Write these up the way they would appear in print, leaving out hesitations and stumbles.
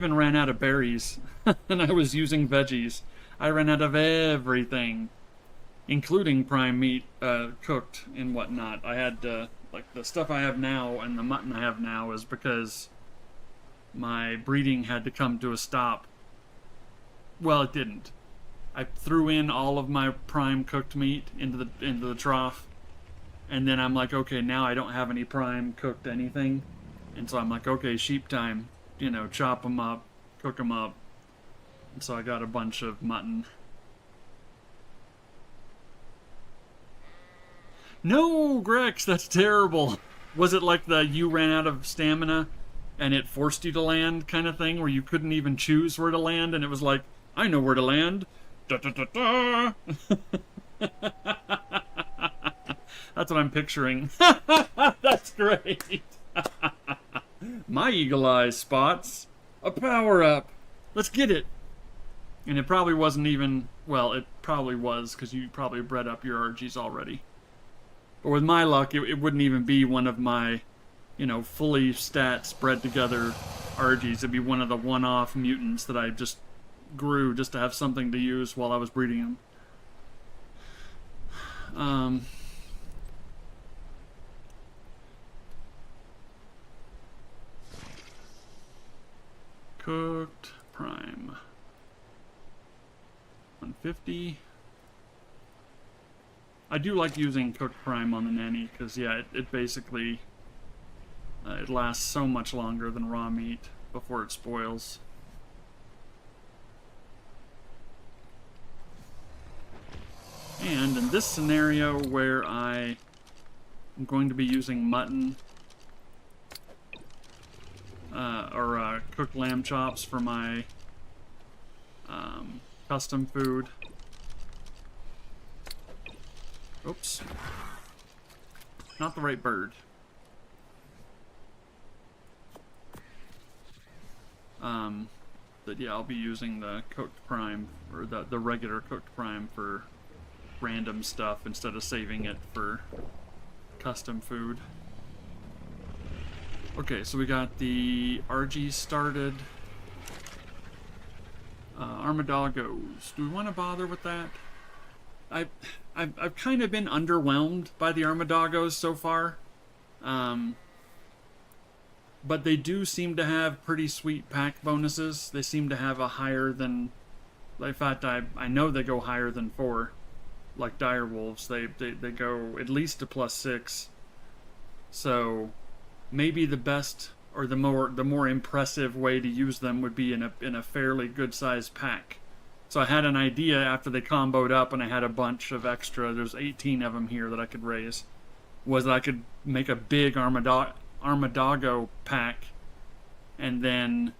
even ran out of berries, and I was using veggies. I ran out of everything, including prime meat, cooked and whatnot. I had, like, the stuff I have now and the mutton I have now is because my breeding had to come to a stop. Well, it didn't. I threw in all of my prime cooked meat into the trough, and then I'm like, okay, now I don't have any prime cooked anything, and so I'm like, okay, sheep time. You know, chop them up, cook them up. And so I got a bunch of mutton. No, Grex, that's terrible. Was it like the you ran out of stamina and it forced you to land kind of thing, where you couldn't even choose where to land, and it was like, I know where to land. Da, da, da, da. That's what I'm picturing. That's great. My eagle eyes spots a power up. Let's get it. And it probably wasn't even, well, it probably was, because you probably bred up your RGs already. But with my luck, it wouldn't even be one of my, you know, fully stats bred together RGs. It'd be one of the one-off mutants that I just grew just to have something to use while I was breeding them. Cooked prime 150. I do like using cooked prime on the nanny because, yeah, it basically it lasts so much longer than raw meat before it spoils. And in this scenario where I am going to be using mutton or cooked lamb chops for my custom food. Oops. Not the right bird. But yeah, I'll be using the cooked prime, or the regular cooked prime for random stuff instead of saving it for custom food. Okay, so we got the RG started. Armadillos. Do we want to bother with that? I've kind of been underwhelmed by the Armadillos so far. But they do seem to have pretty sweet pack bonuses. They seem to have a higher than... In fact, I know they go higher than 4. Like dire wolves. They go at least to +6. So maybe the best or the more impressive way to use them would be in a fairly good sized pack. So I had an idea after they comboed up and I had a bunch of extra, there's 18 of them here that I could raise, was that I could make a big Armadillo pack and then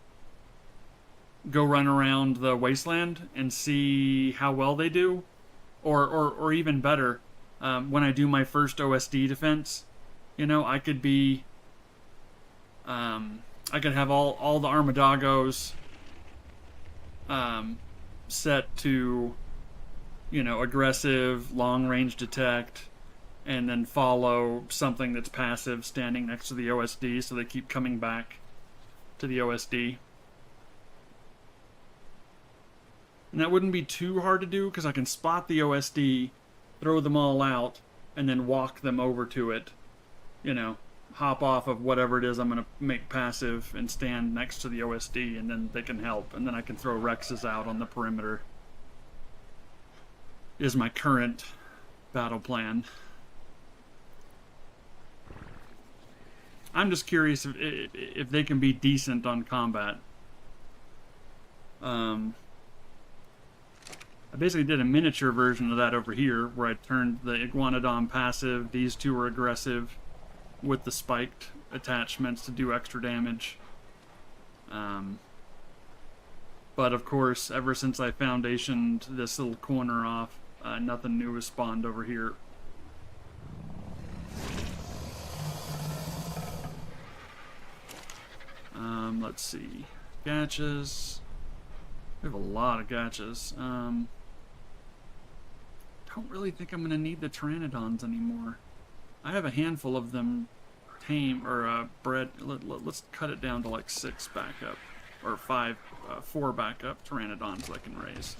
go run around the wasteland and see how well they do. Or even better, when I do my first OSD defense, you know, I could be, I could have all the Armadillos set to, you know, aggressive, long-range detect, and then follow something that's passive standing next to the OSD, so they keep coming back to the OSD. And that wouldn't be too hard to do, because I can spot the OSD, throw them all out, and then walk them over to it. You know, hop off of whatever it is I'm going to make passive and stand next to the OSD, and then they can help. And then I can throw Rexes out on the perimeter. Is my current battle plan. I'm just curious if they can be decent on combat. I basically did a miniature version of that over here, where I turned the Iguanodon passive, these two were aggressive, with the spiked attachments to do extra damage. But of course, ever since I foundationed this little corner off, nothing new has spawned over here. Let's see. Gachas. We have a lot of gachas. Don't really think I'm going to need the Pteranodons anymore. I have a handful of them tame or bred. Let's cut it down to like 6 back up. or 4 backup pteranodons I can raise.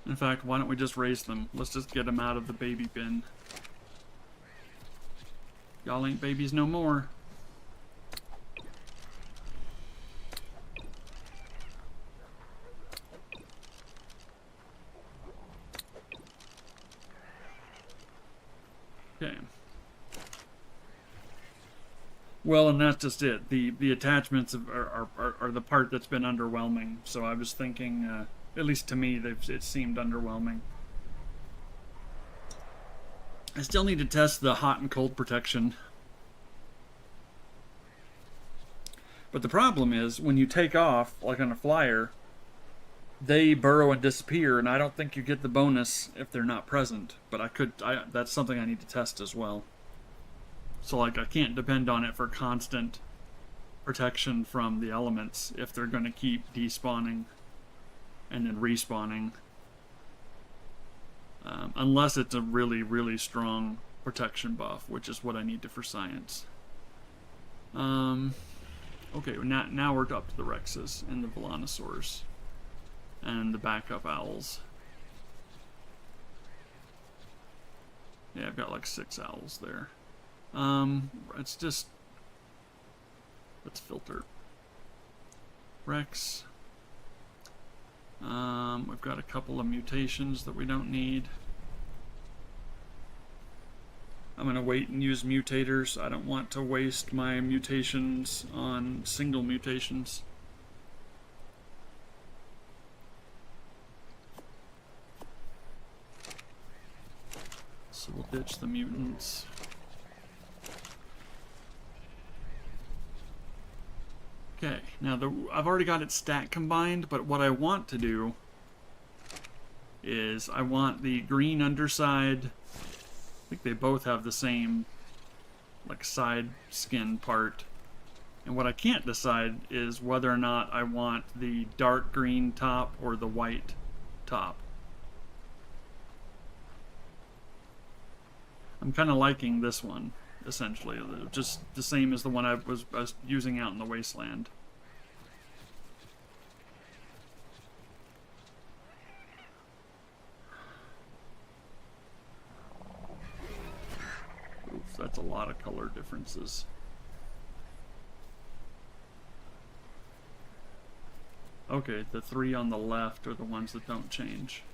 In fact, why don't we just raise them? Let's just get them out of the baby bin. Y'all ain't babies no more. Okay. Well, and that's just it. The attachments are the part that's been underwhelming. So I was thinking, at least to me, it seemed underwhelming. I still need to test the hot and cold protection. But the problem is, when you take off, like on a flyer, they burrow and disappear, and I don't think you get the bonus if they're not present. But that's something I need to test as well. So, like, I can't depend on it for constant protection from the elements if they're going to keep despawning and then respawning. Unless it's a really, really strong protection buff, which is what I need to for science. Okay, now we're up to the Rexes and the Volanosaurs and the backup owls. Yeah, I've got like 6 owls there. Let's filter. Rex. We've got a couple of mutations that we don't need. I'm going to wait and use mutators. I don't want to waste my mutations on single mutations. So we'll ditch the mutants. Okay, now I've already got it stat combined, but what I want to do is I want the green underside. I think they both have the same like side skin part. And what I can't decide is whether or not I want the dark green top or the white top. I'm kind of liking this one, essentially. Just the same as the one I was using out in the wasteland. Oof, that's a lot of color differences. Okay, the 3 on the left are the ones that don't change.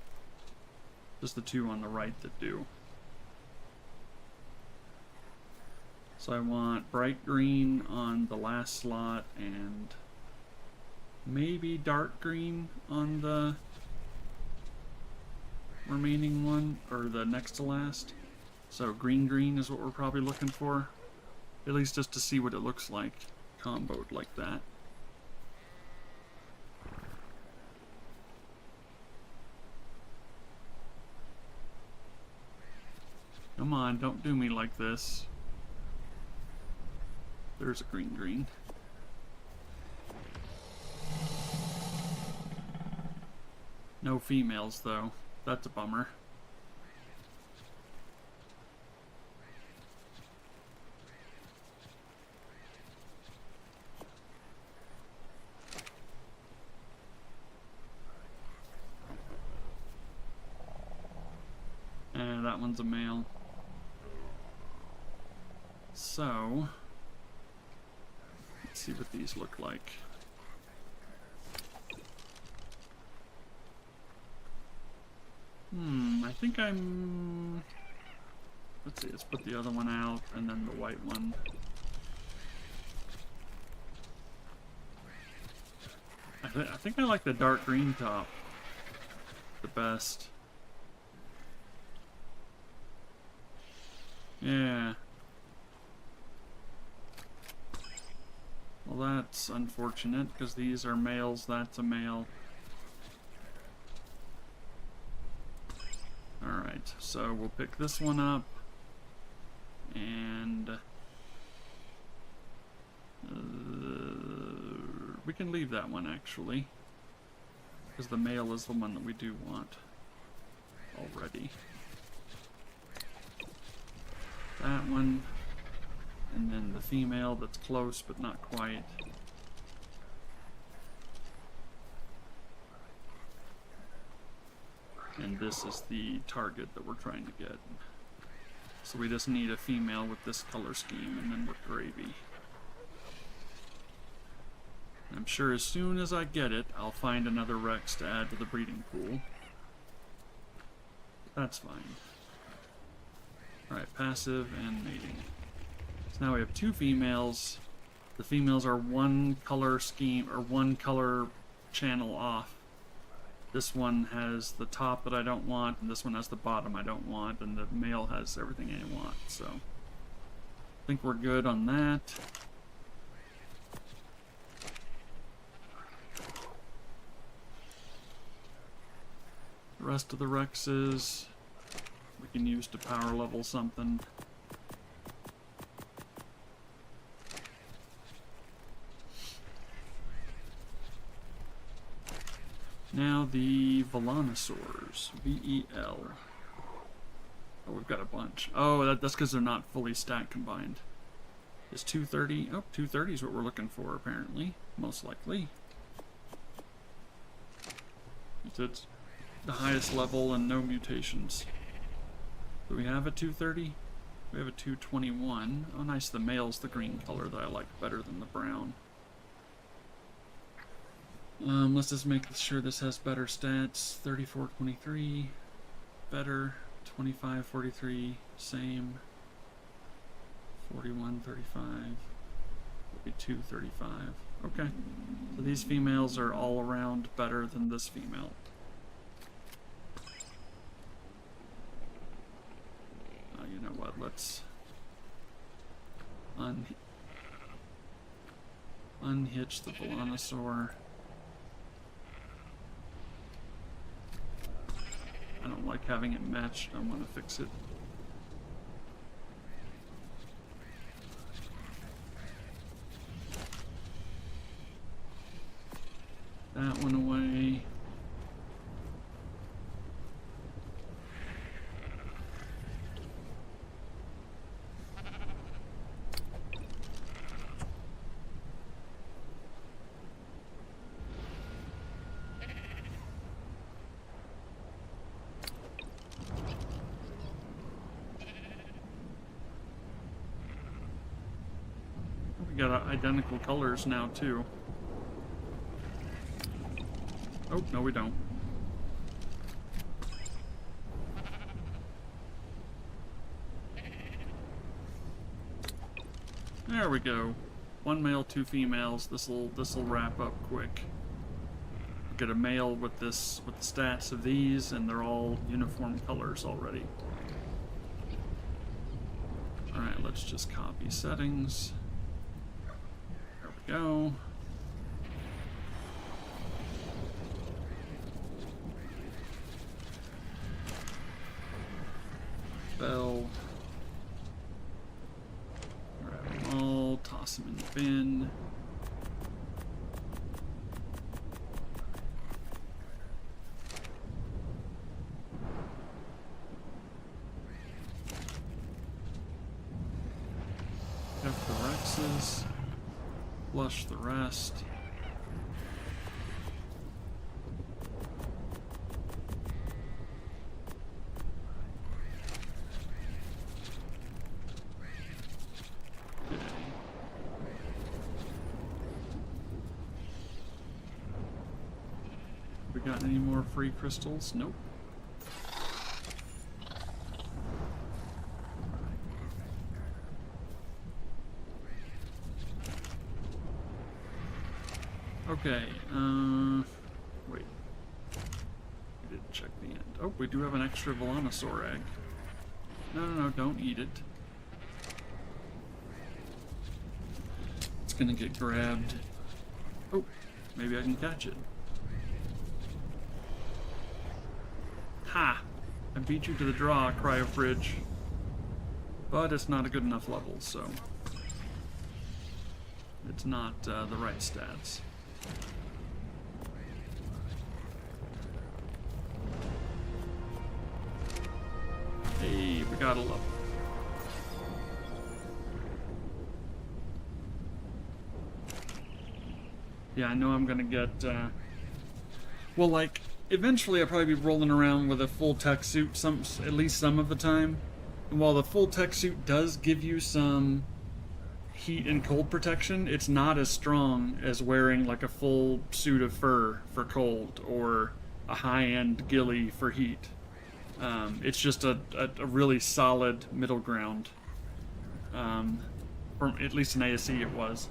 Just the 2 on the right that do. So I want bright green on the last slot and maybe dark green on the remaining one, or the next to last. So green is what we're probably looking for. At least just to see what it looks like comboed like that. Come on, don't do me like this. There's a green. No females, though. That's a bummer. And that one's a male. So let's see what these look like. I think I'm... Let's see, let's put the other one out, and then the white one. I think I like the dark green top the best. Yeah. Well, that's unfortunate, because these are males, that's a male. Alright, so we'll pick this one up, and we can leave that one, actually, because the male is the one that we do want. 230. That one. And then the female that's close but not quite. And this is the target that we're trying to get. So we just need a female with this color scheme, and then we're gravy. I'm sure as soon as I get it, I'll find another Rex to add to the breeding pool. That's fine. Alright, passive and mating. So now we have 2 females. The females are one color scheme, or one color channel off. This one has the top that I don't want, and this one has the bottom I don't want, and the male has everything I want, so I think we're good on that. The rest of the Rexes we can use to power level something. Now the Velanosaurs, V-E-L. Oh, we've got a bunch. Oh, that's because they're not fully stack combined. Is 230? Oh, 230 is what we're looking for, apparently. Most likely. It's the highest level and no mutations. Do we have a 230? We have a 221. Oh, nice. The male's the green color that I like better than the brown. Let's just make sure this has better stats. 34-23, better. 25-43, same. 41-35, 42-35. Okay, so these females are all around better than this female. You know what? Let's unhitch the Velanosaur. I don't like having it matched. I want to fix it. That one away. Got identical colors now too. Oh, no we don't. There we go. 1 male, 2 females. This'll wrap up quick. Get a male with the stats of these, and they're all uniform colors already. Alright, let's just copy settings. Go. Bell. Grab them all, toss them in the bin. Got the Rexes. Flush the rest. Okay. We got any more free crystals? Nope. Okay, wait. We didn't check the end. Oh, we do have an extra Velanosaur egg. No, don't eat it. It's gonna get grabbed. Oh, maybe I can catch it. Ha! I beat you to the draw, Cryo Fridge. But it's not a good enough level, so... it's not the right stats. gotta love it. Yeah, I know I'm gonna get, well, like, eventually I'll probably be rolling around with a full tech suit at least some of the time. And while the full tech suit does give you some heat and cold protection, it's not as strong as wearing like a full suit of fur for cold or a high-end ghillie for heat. It's just a really solid middle ground. From at least in ASE it was.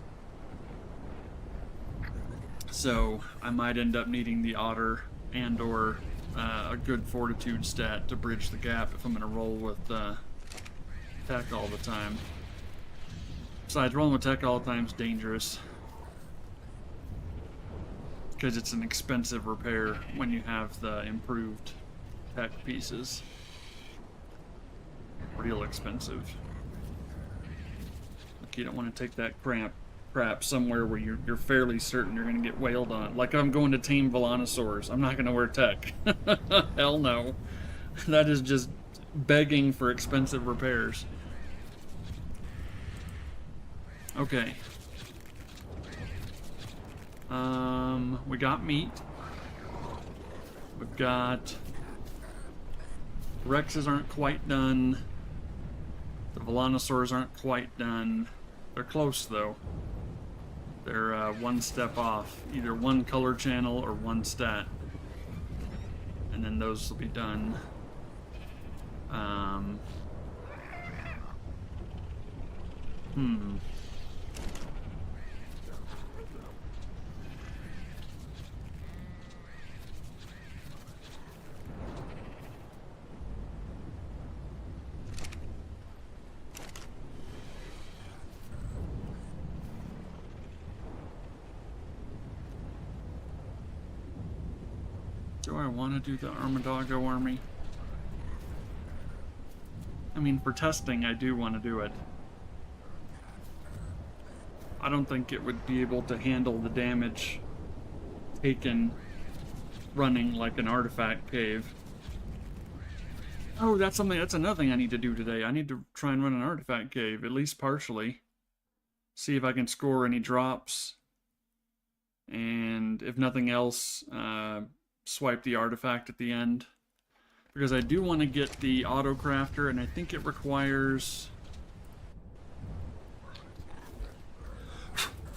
So I might end up needing the otter and or a good fortitude stat to bridge the gap if I'm going to roll with tech all the time. Besides, rolling with tech all the time is dangerous, because it's an expensive repair when you have the improved tech pieces. Real expensive. Like, you don't want to take that crap somewhere where you're fairly certain you're going to get wailed on. Like, I'm going to tame Volanosaurs. I'm not going to wear tech. Hell no. That is just begging for expensive repairs. Okay. We got meat. We've got... Rexes aren't quite done. The Volanosaurs aren't quite done. They're close, though. They're one step off. Either one color channel or one stat. And then those will be done. Do I want to do the Armadago army? I mean, for testing, I do want to do it. I don't think it would be able to handle the damage taken running like an artifact cave. Oh, that's another thing I need to do today. I need to try and run an artifact cave, at least partially. See if I can score any drops. And if nothing else, swipe the artifact at the end. Because I do want to get the auto crafter, and I think it requires...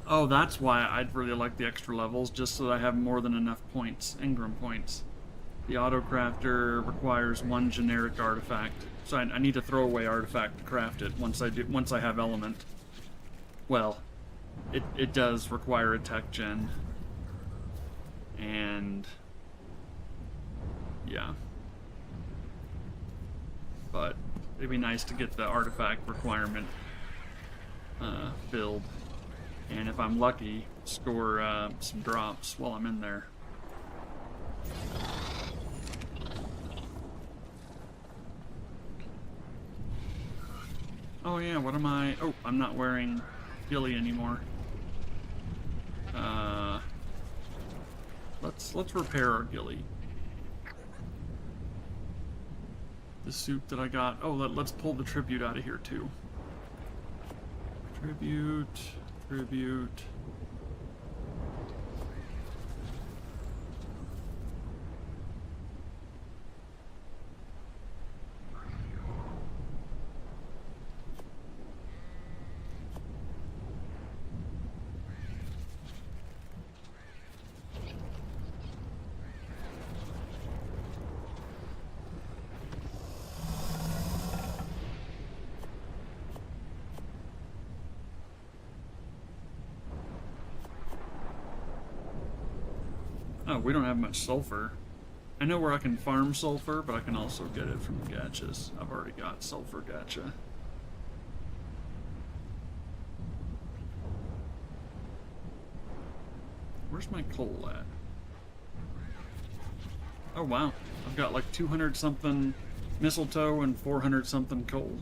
Oh, that's why I'd really like the extra levels, just so that I have more than enough points, Engram points. The auto crafter requires one generic artifact, so I need to throw away artifact to craft it once I have element. Well, it does require a tech gen, and yeah. But it'd be nice to get the artifact requirement filled. And if I'm lucky, score some drops while I'm in there. Oh yeah, what am I... Oh, I'm not wearing ghillie anymore. Let's repair our ghillie. The suit that I got... Oh, let's pull the tribute out of here too. Tribute... Oh, we don't have much sulfur. I know where I can farm sulfur, but I can also get it from the gachas. I've already got sulfur gacha. Where's my coal at? Oh wow, I've got like 200 something mistletoe and 400 something coal.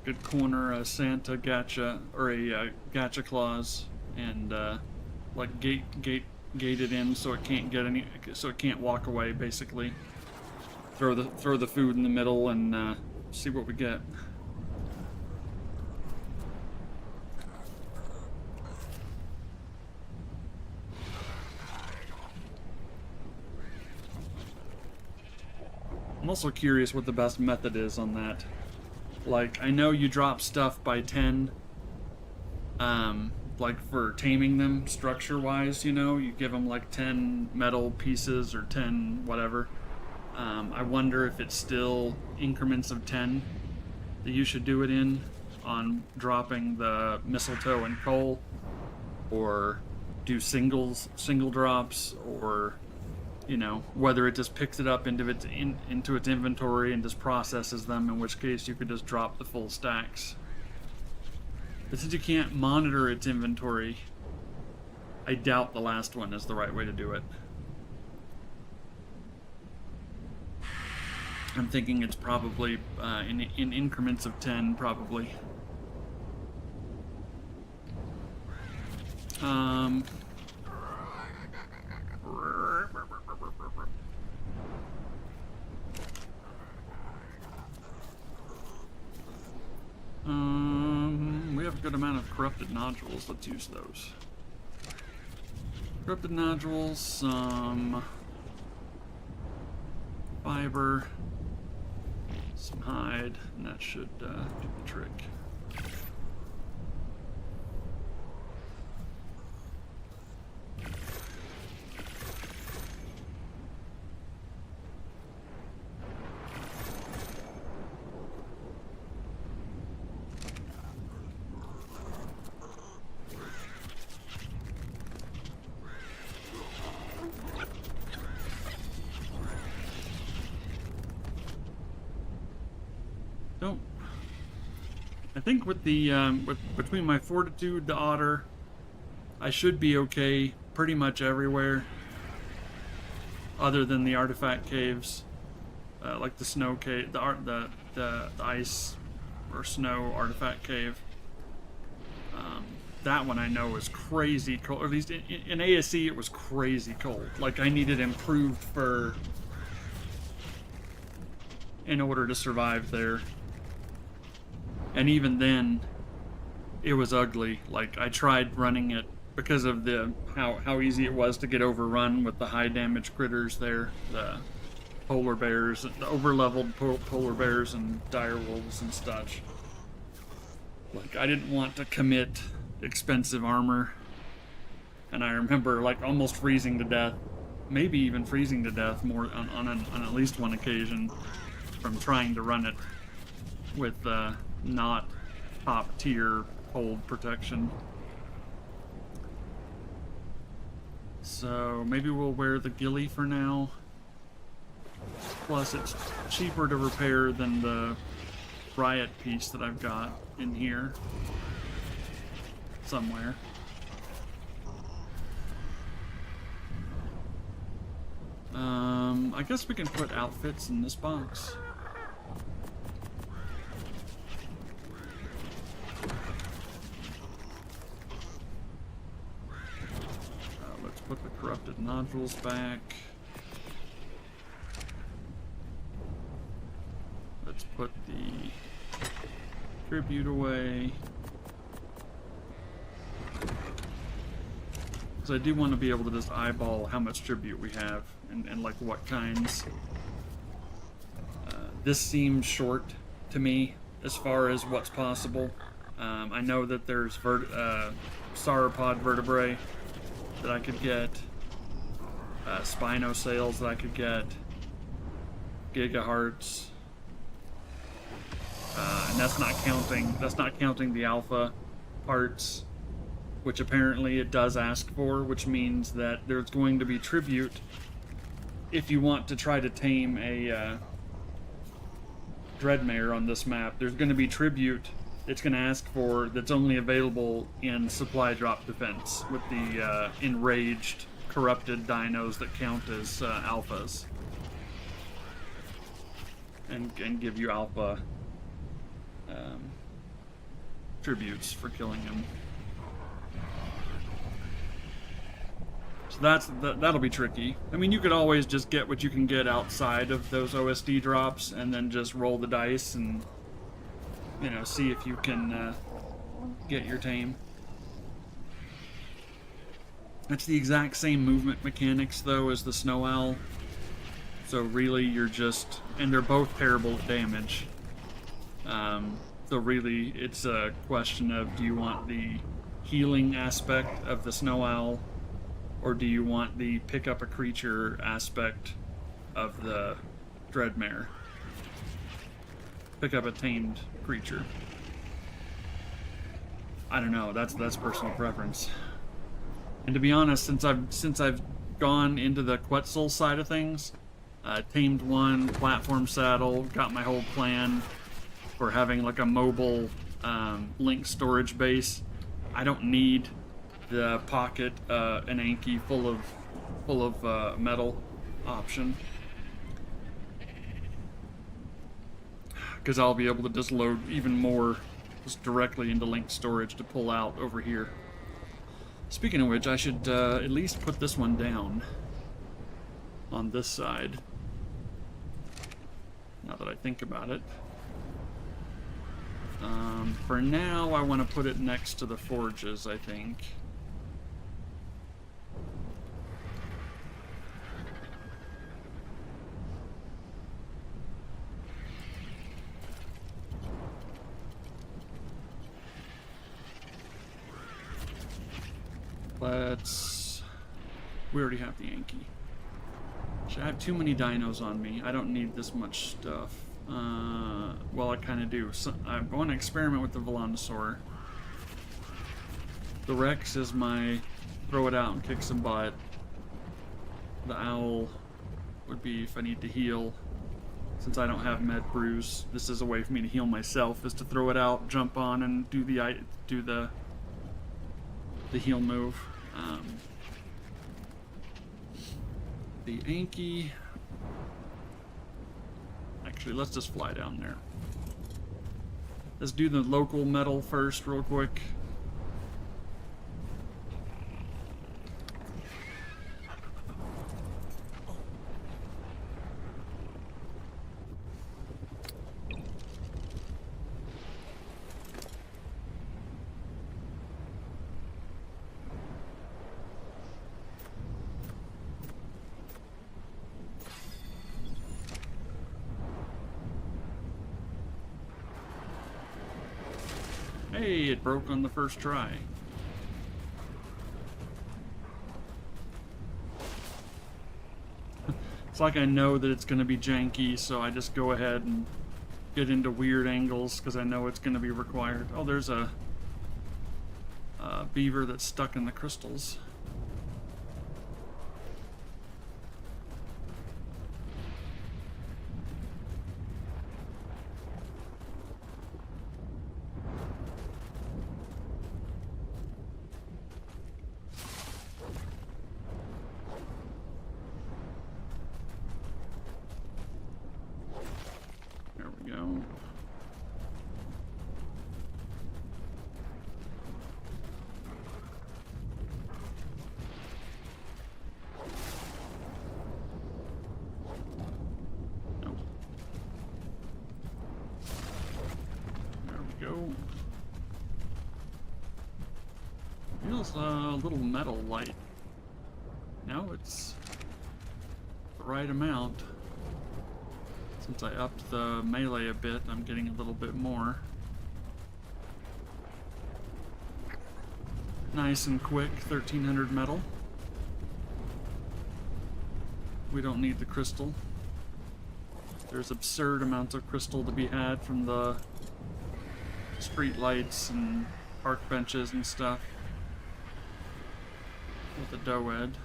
Could corner a Santa gacha, or a gacha clause, and like gate it in so it can't get any, so it can't walk away basically. throw the food in the middle and see what we get. I'm also curious what the best method is on that. Like, I know you drop stuff by 10, like for taming them structure-wise, you know, you give them like 10 metal pieces or 10 whatever. I wonder if it's still increments of 10 that you should do it in on dropping the mistletoe and coal, or do single drops, or you know, whether it just picks it up into its inventory and just processes them, in which case you could just drop the full stacks. But since you can't monitor its inventory, I doubt the last one is the right way to do it. I'm thinking it's probably in increments of 10, probably. We have a good amount of corrupted nodules. Let's use those. Corrupted nodules, some fiber, some hide, and that should do the trick. I think with the between my fortitude, the otter, I should be okay pretty much everywhere, other than the artifact caves, like the snow cave, the ice or snow artifact cave. That one I know is crazy cold. Or at least in ASE it was crazy cold. Like I needed improved fur in order to survive there. And even then, it was ugly. Like, I tried running it because of the how easy it was to get overrun with the high damage critters there. The polar bears, the over-leveled polar bears and dire wolves and such. Like, I didn't want to commit expensive armor. And I remember, like, almost freezing to death. Maybe even freezing to death more on at least one occasion from trying to run it with not top tier cold protection. So maybe we'll wear the ghillie for now. Plus it's cheaper to repair than the riot piece that I've got in here somewhere. I guess we can put outfits in this box. Put the corrupted nodules back. Let's put the tribute away. Because I do want to be able to just eyeball how much tribute we have and like what kinds. This seems short to me as far as what's possible. I know that there's sauropod vertebrae that I could get, spinosails that I could get, gigahearts, and that's not counting the alpha parts, which apparently it does ask for, which means that there's going to be tribute if you want to try to tame a dreadmare on this map. There's going to be tribute it's going to ask for that's only available in supply drop defense with the enraged, corrupted dinos that count as alphas and give you alpha tributes for killing them. So So that'll be tricky. I mean, you could always just get what you can get outside of those OSD drops, and then just roll the dice and, you know, see if you can get your tame. It's the exact same movement mechanics, though, as the snow owl. So really, you're just... And they're both parable at damage. So really, it's a question of, do you want the healing aspect of the snow owl, or do you want the pick up a creature aspect of the dreadmare? Pick up a tamed creature. I don't know. That's personal preference. And to be honest, since I've gone into the Quetzal side of things, tamed one, platform saddle, got my whole plan for having like a mobile link storage base. I don't need the pocket an Anki full of metal option, because I'll be able to just load even more just directly into link storage to pull out over here. Speaking of which, I should at least put this one down on this side, now that I think about it. For now, I want to put it next to the forges, I think. We already have the Yankee. I have too many dinos on me. I don't need this much stuff. Well, I kind of do. So I want to experiment with the Volanosaur. The Rex is my throw it out and kick some butt. The Owl would be if I need to heal. Since I don't have Med Brews, this is a way for me to heal myself, is to throw it out, jump on, and do the heal move. The Anki. Actually, let's just fly down there. Let's do the local metal first, real quick. Hey, it broke on the first try. It's like I know that it's going to be janky, so I just go ahead and get into weird angles because I know it's going to be required. Oh, there's a beaver that's stuck in the crystals. Feels a little metal light. Now it's the right amount. Since I upped the melee a bit, I'm getting a little bit more. Nice and quick, 1300 metal. We don't need the crystal. There's absurd amounts of crystal to be had from the street lights and park benches and stuff. With the Doed.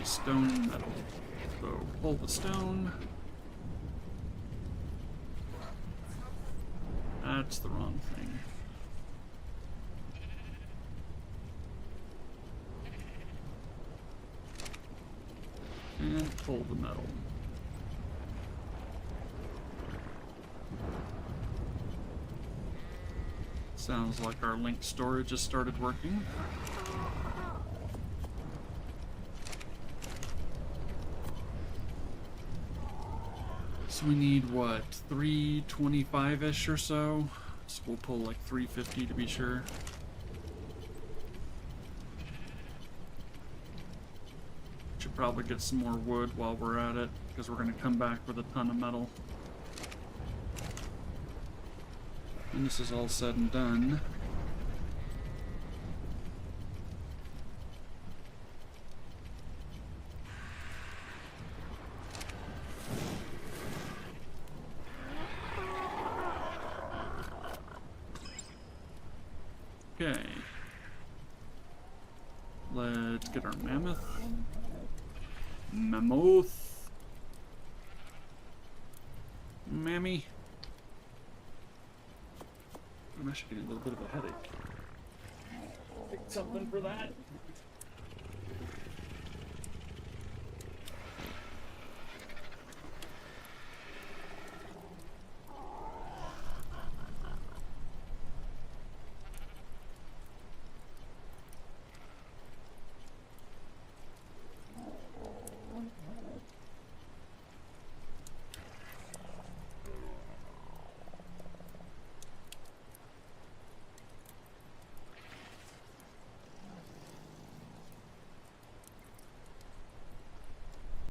Stone and metal. So pull the stone. That's the wrong thing. pull the metal. Sounds like our link storage has started working. So we need, what, 325-ish or so? So we'll pull like 350 to be sure. Should probably get some more wood while we're at it, because we're going to come back with a ton of metal. And this is all said and done. Okay. Let's get our mammoth. Mammoth. Mammy. I'm actually getting a little bit of a headache. Pick something for that.